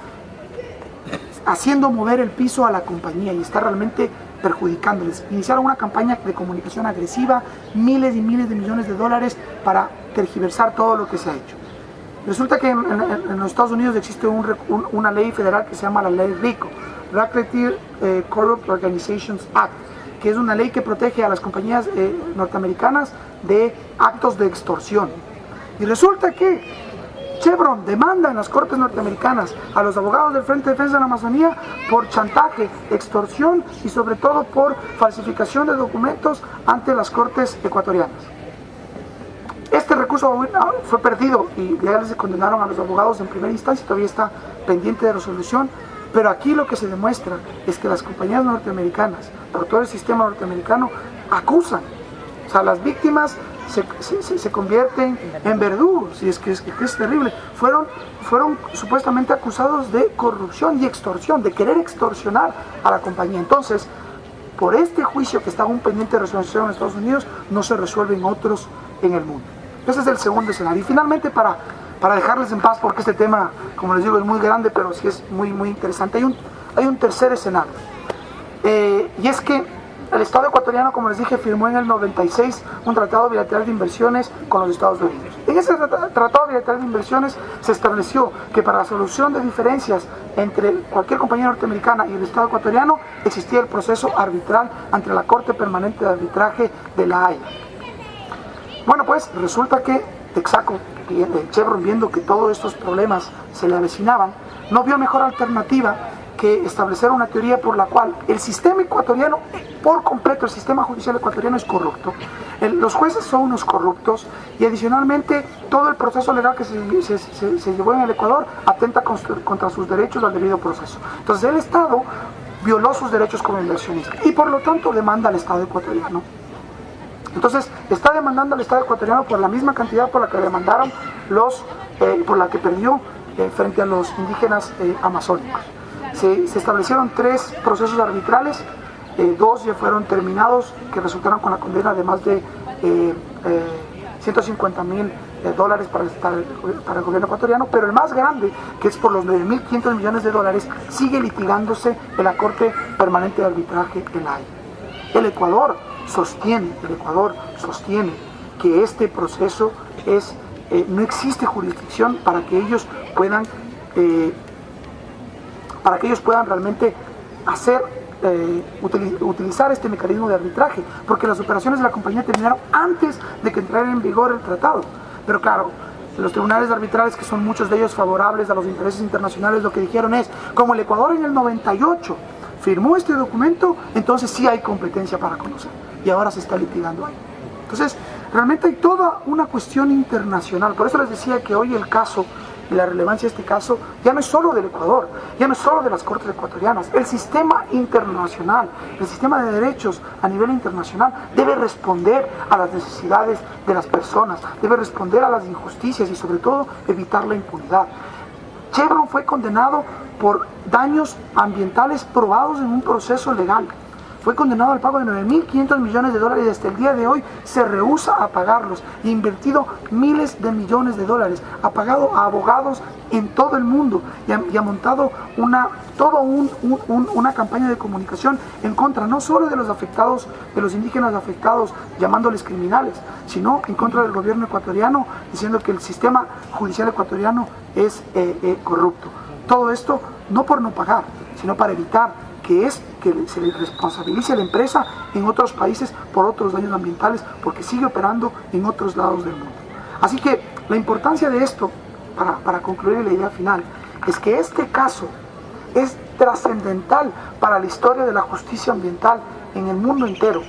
haciendo mover el piso a la compañía y está realmente perjudicándoles. Iniciaron una campaña de comunicación agresiva, miles y miles de millones de dólares para tergiversar todo lo que se ha hecho. Resulta que en los Estados Unidos existe una ley federal que se llama la ley RICO, Racketeer Corrupt Organizations Act, que es una ley que protege a las compañías norteamericanas de actos de extorsión. Y resulta que Chevron demanda en las cortes norteamericanas a los abogados del Frente de Defensa de la Amazonía por chantaje, extorsión y sobre todo por falsificación de documentos ante las cortes ecuatorianas. Este recurso fue perdido y ya se condenaron a los abogados en primera instancia, todavía está pendiente de resolución, pero aquí lo que se demuestra es que las compañías norteamericanas, por todo el sistema norteamericano, acusan. O sea, las víctimas se convierten en verdugos, y es que es terrible. Fueron supuestamente acusados de corrupción y extorsión, de querer extorsionar a la compañía. Entonces, por este juicio que está aún pendiente de resolución en Estados Unidos, no se resuelven otros en el mundo. Ese es el segundo escenario. Y finalmente, para dejarles en paz, porque este tema, como les digo, es muy grande, pero sí es muy interesante, hay un tercer escenario. Y es que el Estado ecuatoriano, como les dije, firmó en el 96 un tratado bilateral de inversiones con los Estados Unidos. En ese tratado bilateral de inversiones se estableció que para la solución de diferencias entre cualquier compañía norteamericana y el Estado ecuatoriano existía el proceso arbitral ante la Corte Permanente de Arbitraje de La Haya. Bueno, pues resulta que Texaco, Chevron, viendo que todos estos problemas se le avecinaban, no vio mejor alternativa que establecer una teoría por la cual el sistema ecuatoriano, por completo, el sistema judicial ecuatoriano es corrupto. Los jueces son unos corruptos y adicionalmente todo el proceso legal que se llevó en el Ecuador atenta contra sus derechos al debido proceso. Entonces el Estado violó sus derechos como inversionista y por lo tanto demanda al Estado ecuatoriano. Entonces está demandando al Estado ecuatoriano por la misma cantidad por la que demandaron por la que perdió frente a los indígenas amazónicos. Se establecieron 3 procesos arbitrales, 2 ya fueron terminados, que resultaron con la condena de más de $150.000 para el gobierno ecuatoriano, pero el más grande, que es por los $9.500 millones, sigue litigándose en la Corte Permanente de Arbitraje en La Haya. El Ecuador sostiene que este proceso no existe jurisdicción para que ellos puedan realmente utilizar este mecanismo de arbitraje, porque las operaciones de la compañía terminaron antes de que entrara en vigor el tratado. Pero claro, los tribunales arbitrales, que son muchos de ellos favorables a los intereses internacionales, lo que dijeron es, como el Ecuador en el 98 firmó este documento, entonces sí hay competencia para conocer, y ahora se está litigando ahí. Entonces, realmente hay toda una cuestión internacional. Por eso les decía que hoy el caso y la relevancia de este caso ya no es solo del Ecuador, ya no es solo de las Cortes ecuatorianas. El sistema internacional, el sistema de derechos a nivel internacional debe responder a las necesidades de las personas, debe responder a las injusticias y sobre todo evitar la impunidad. Chevron fue condenado por daños ambientales probados en un proceso legal. Fue condenado al pago de $9.500 millones y hasta el día de hoy se rehúsa a pagarlos. Ha invertido miles de millones de dólares, ha pagado a abogados en todo el mundo y ha montado una campaña de comunicación en contra no solo de los afectados, de los indígenas afectados, llamándoles criminales, sino en contra del gobierno ecuatoriano, diciendo que el sistema judicial ecuatoriano es corrupto. Todo esto no por no pagar, sino para evitar que se le responsabilice a la empresa en otros países por otros daños ambientales, porque sigue operando en otros lados del mundo. Así que la importancia de esto, para concluir la idea final, es que este caso es trascendental para la historia de la justicia ambiental en el mundo entero,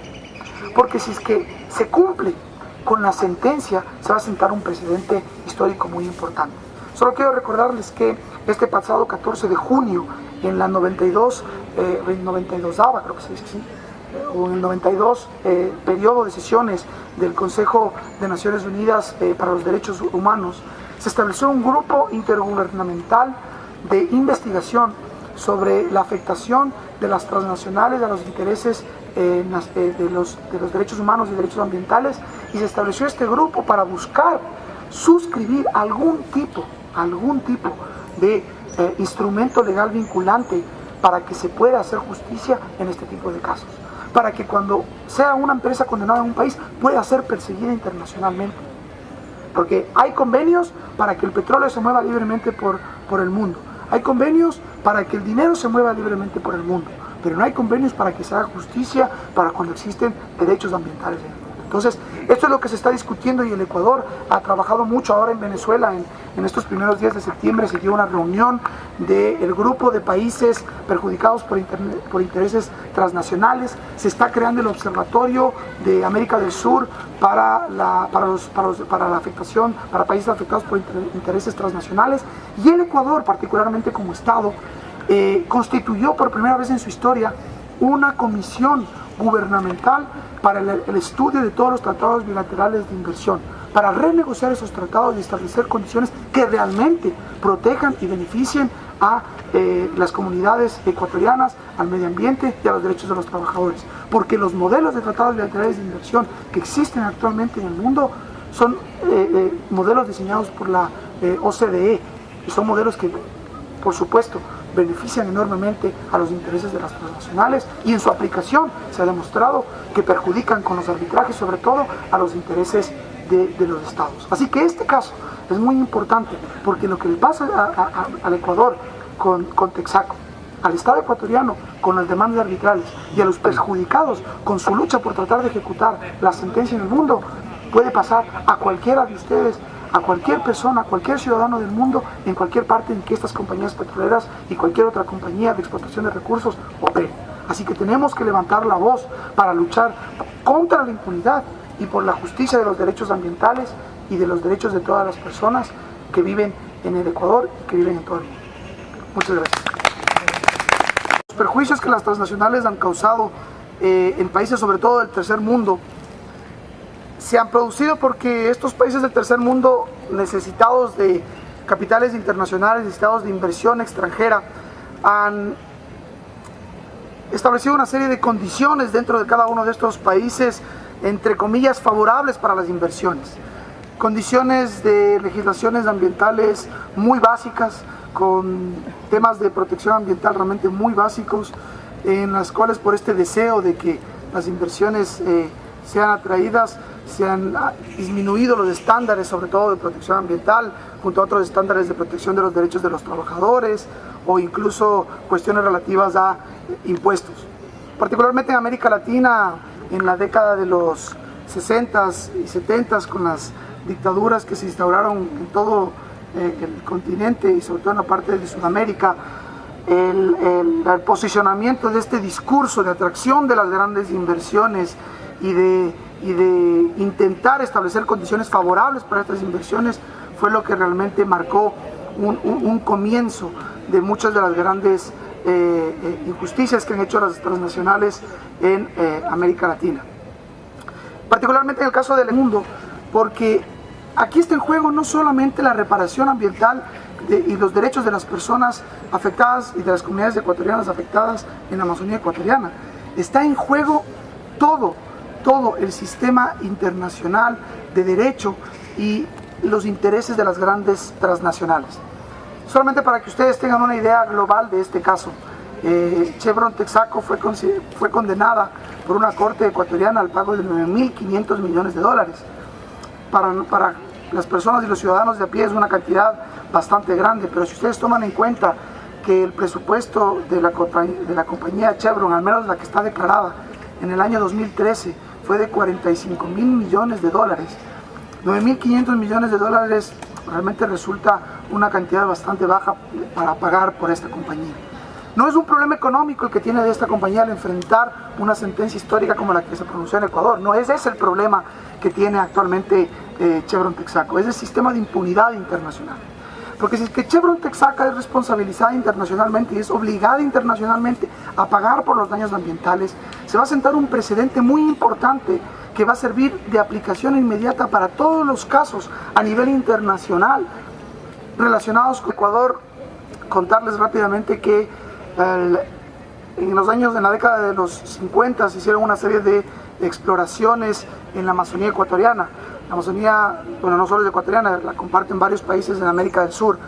porque si es que se cumple con la sentencia, se va a sentar un precedente histórico muy importante. Solo quiero recordarles que este pasado 14 de junio, en la 92ava, creo que se dice así, o en el 92 periodo de sesiones del Consejo de Naciones Unidas para los Derechos Humanos, se estableció un grupo intergubernamental de investigación sobre la afectación de las transnacionales a los intereses de los derechos humanos y derechos ambientales, y se estableció este grupo para buscar suscribir algún tipo de instrumento legal vinculante para que se pueda hacer justicia en este tipo de casos, para que cuando sea una empresa condenada en un país pueda ser perseguida internacionalmente, porque hay convenios para que el petróleo se mueva libremente por el mundo, hay convenios para que el dinero se mueva libremente por el mundo, pero no hay convenios para que se haga justicia para cuando existen derechos ambientales en el mundo. Entonces, esto es lo que se está discutiendo, y el Ecuador ha trabajado mucho ahora en Venezuela. En estos primeros días de septiembre se dio una reunión del grupo de países perjudicados por intereses transnacionales. Se está creando el Observatorio de América del Sur para países afectados por intereses transnacionales. Y el Ecuador, particularmente como Estado, constituyó por primera vez en su historia una comisión gubernamental para el estudio de todos los tratados bilaterales de inversión, para renegociar esos tratados y establecer condiciones que realmente protejan y beneficien a las comunidades ecuatorianas, al medio ambiente y a los derechos de los trabajadores, porque los modelos de tratados bilaterales de inversión que existen actualmente en el mundo son modelos diseñados por la OCDE, y son modelos que, por supuesto, benefician enormemente a los intereses de las transnacionales, y en su aplicación se ha demostrado que perjudican con los arbitrajes sobre todo a los intereses de los estados. Así que este caso es muy importante, porque lo que le pasa al Ecuador con Texaco, al Estado ecuatoriano con las demandas arbitrales, y a los perjudicados con su lucha por tratar de ejecutar la sentencia en el mundo, puede pasar a cualquiera de ustedes, a cualquier persona, a cualquier ciudadano del mundo, en cualquier parte en que estas compañías petroleras y cualquier otra compañía de explotación de recursos operen. Así que tenemos que levantar la voz para luchar contra la impunidad y por la justicia de los derechos ambientales y de los derechos de todas las personas que viven en el Ecuador y que viven en todo el mundo. Muchas gracias. Los perjuicios que las transnacionales han causado en países sobre todo del tercer mundo se han producido porque estos países del tercer mundo, necesitados de capitales internacionales, necesitados de inversión extranjera, han establecido una serie de condiciones dentro de cada uno de estos países, entre comillas, favorables para las inversiones. Condiciones de legislaciones ambientales muy básicas, con temas de protección ambiental realmente muy básicos, en las cuales por este deseo de que las inversiones sean atraídas, se han disminuido los estándares, sobre todo de protección ambiental, junto a otros estándares de protección de los derechos de los trabajadores o incluso cuestiones relativas a impuestos. Particularmente en América Latina, en la década de los 60s y 70s, con las dictaduras que se instauraron en todo el continente y sobre todo en la parte de Sudamérica, el posicionamiento de este discurso de atracción de las grandes inversiones y de intentar establecer condiciones favorables para estas inversiones fue lo que realmente marcó un comienzo de muchas de las grandes injusticias que han hecho las transnacionales en América Latina. Particularmente en el caso del mundo, porque aquí está en juego no solamente la reparación ambiental y los derechos de las personas afectadas y de las comunidades ecuatorianas afectadas en la Amazonía ecuatoriana, está en juego todo el sistema internacional de derecho y los intereses de las grandes transnacionales. Solamente para que ustedes tengan una idea global de este caso, Chevron Texaco fue condenada por una corte ecuatoriana al pago de 9.500 millones de dólares. Para las personas y los ciudadanos de a pie es una cantidad bastante grande, pero si ustedes toman en cuenta que el presupuesto de la compañía Chevron, al menos la que está declarada en el año 2013, fue de 45.000 millones de dólares. 9.500 millones de dólares realmente resulta una cantidad bastante baja para pagar por esta compañía. No es un problema económico el que tiene de esta compañía al enfrentar una sentencia histórica como la que se pronunció en Ecuador. No es ese el problema que tiene actualmente Chevron Texaco, es el sistema de impunidad internacional. Porque si es que Chevron Texaco es responsabilizada internacionalmente y es obligada internacionalmente a pagar por los daños ambientales, se va a sentar un precedente muy importante que va a servir de aplicación inmediata para todos los casos a nivel internacional relacionados con Ecuador. Contarles rápidamente que en la década de los 50 se hicieron una serie de exploraciones en la Amazonía ecuatoriana. La Amazonía, bueno, no solo es ecuatoriana, la comparten varios países en América del Sur.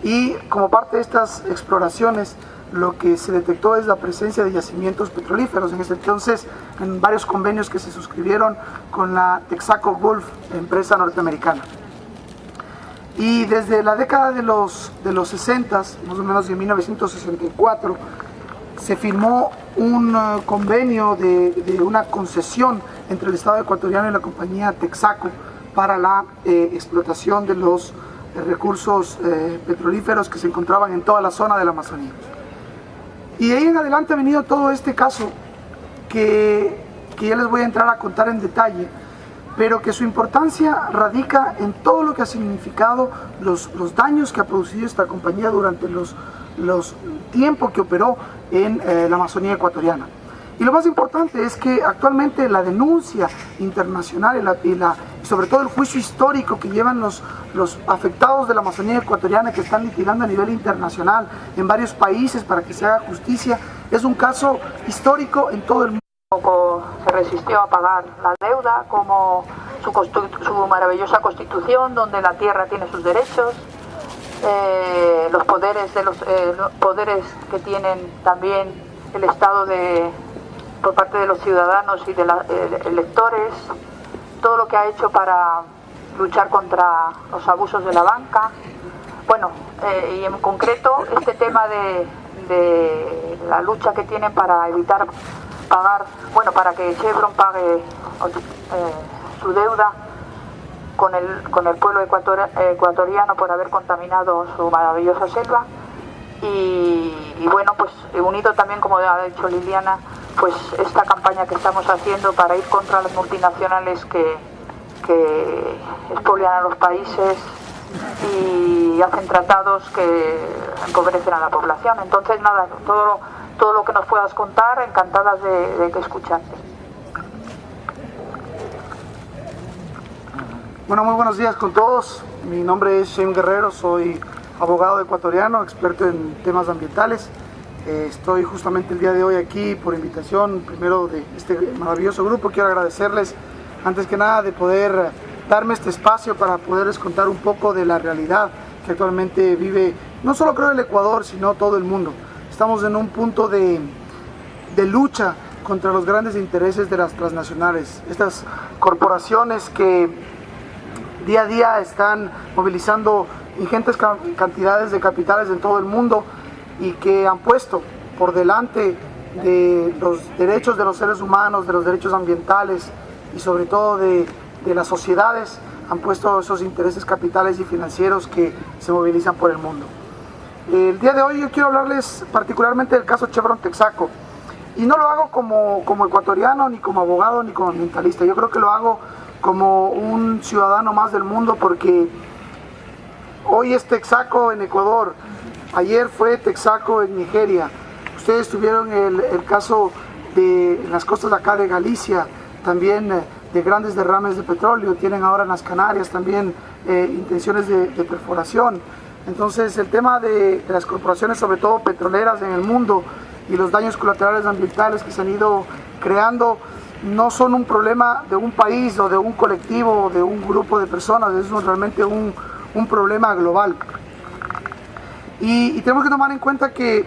Y como parte de estas exploraciones, lo que se detectó es la presencia de yacimientos petrolíferos. En ese entonces, en varios convenios que se suscribieron con la Texaco Gulf, empresa norteamericana. Y desde la década de los 60, más o menos en 1964, se firmó un convenio de una concesión entre el Estado ecuatoriano y la compañía Texaco para la explotación de los recursos petrolíferos que se encontraban en toda la zona de la Amazonía. Y de ahí en adelante ha venido todo este caso que ya les voy a entrar a contar en detalle, pero que su importancia radica en todo lo que ha significado los daños que ha producido esta compañía durante los tiempos que operó en la Amazonía ecuatoriana. Y lo más importante es que actualmente la denuncia internacional y sobre todo el juicio histórico que llevan los afectados de la Amazonía ecuatoriana, que están litigando a nivel internacional en varios países para que se haga justicia, es un caso histórico en todo el mundo. Se resistió a pagar la deuda, como su maravillosa constitución, donde la tierra tiene sus derechos, los poderes que tienen también el Estado por parte de los ciudadanos y de los electores, todo lo que ha hecho para luchar contra los abusos de la banca. Bueno, y en concreto este tema de la lucha que tienen para evitar pagar, bueno, para que Chevron pague su deuda con el pueblo ecuatoriano por haber contaminado su maravillosa selva. Y bueno, pues unido también, como ha dicho Liliana, pues esta campaña que estamos haciendo para ir contra las multinacionales que expolian a los países y hacen tratados que empobrecen a la población. Entonces nada, todo lo que nos puedas contar, encantadas de escucharte. Bueno, muy buenos días con todos. Mi nombre es Shem Guerrero, soy abogado ecuatoriano, experto en temas ambientales. Estoy justamente el día de hoy aquí por invitación primero de este maravilloso grupo. Quiero agradecerles antes que nada de poder darme este espacio para poderles contar un poco de la realidad que actualmente vive no solo creo el Ecuador, sino todo el mundo. Estamos en un punto de lucha contra los grandes intereses de las transnacionales, estas corporaciones que día a día están movilizando ingentes cantidades de capitales en todo el mundo y que han puesto por delante de los derechos de los seres humanos, de los derechos ambientales y sobre todo de las sociedades, han puesto esos intereses capitales y financieros que se movilizan por el mundo. El día de hoy yo quiero hablarles particularmente del caso Chevron Texaco, y no lo hago como ecuatoriano, ni como abogado, ni como ambientalista. Yo creo que lo hago como un ciudadano más del mundo, porque hoy es Texaco en Ecuador, ayer fue Texaco en Nigeria. Ustedes tuvieron el caso de las costas de acá de Galicia, también de grandes derrames de petróleo. Tienen ahora en las Canarias también intenciones de perforación. Entonces el tema de las corporaciones, sobre todo petroleras en el mundo, y los daños colaterales ambientales que se han ido creando no son un problema de un país o de un colectivo o de un grupo de personas, es realmente un problema global. Y tenemos que tomar en cuenta que